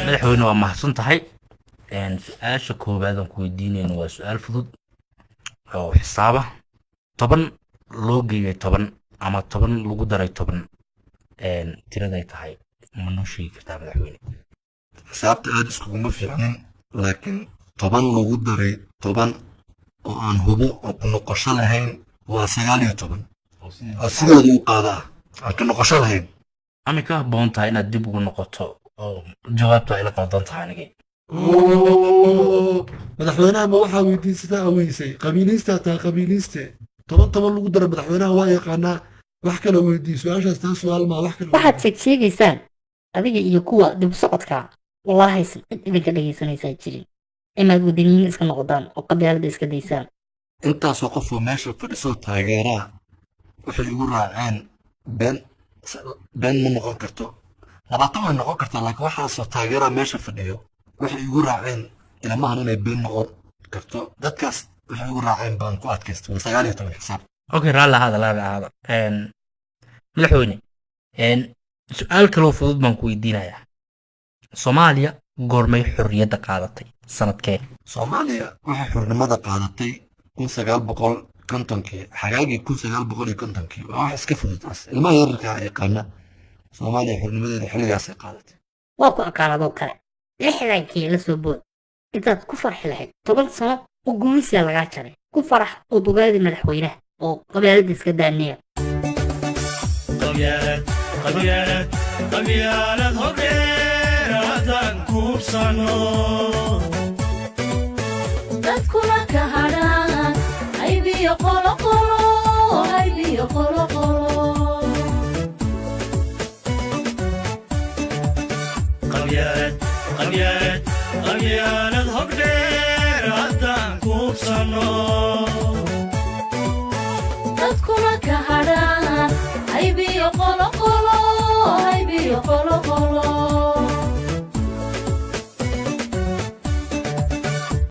madaxweyne waa mahadsan tahay su-aasha koowaad aan ku weydiinayno waa su-aal fudud oo xisaaba 10 loo geeyay 10 ama 10 lagu daray 10 tiraday tahay ma noo sheegi kartaa madaxweyne xisaabta aad iskuguma fiicnin laakiin 10 lagu daray 10 oo aan hubo oo ku noqosho lahayn waa 19 asigeedu u qaadaa aan ku noqosho lahayn ama ka habboon tahay inaad dib ugu noqoto oo jawaabta ay la qaldan tahay aniga madaxweynaha ma waxaa weydiisataa aweysay qabiilista taa qabiiliste 10 lagu daray madaxweynaha waa yaqaanaa wax kala weydii su-aashaas taa su-aal maa wax kale waxaad sheegaysaan adiga iyo kuwa dib socodka wallaahi cid idinka dhegaysanaysaa jirin inaad wadaniyiin iska noqdaan oo qabyaalada iska daysaan intaasoo qofoo meesha fadhisoo taageeraa waxay igu raaceen been ma noqon karto 20 way noqon kartaa laakiin waxaasoo taageeraa meesha fadhiyo waxay igu raaceen ilmahan inay been noqon karto dadkaas waxay igu raaceen baan ku adkaysta waa 19 xisaab okay raala hada madaxweyne su-aal kaloo fudud baan ku weydiinayaa Soomaaliya goormay xorriyadda qaadatay sanadkee Soomaaliya waxay xornimada qaadatay 1950 xagaagii 1950 waa wax iska fudud ilmaha yararka ay yaqaana Soomaaliya xornimadeeda xilligaas ay qaadatay waa ku aqaanadoo kale 60kii la soo bood intaad ku farxi lahayd 10 sano oo gumaysiga lagaa jaray ku farax oo bogaadi madaxweynaha oo qabyaalada iska daaniya qabyaalad horeeradan kuubsano dadkuna ka hadhaan aybiyo qoloqolo qabyaalad horeeradan kuubsano dadkuna ka hadhaan aybiyo qolo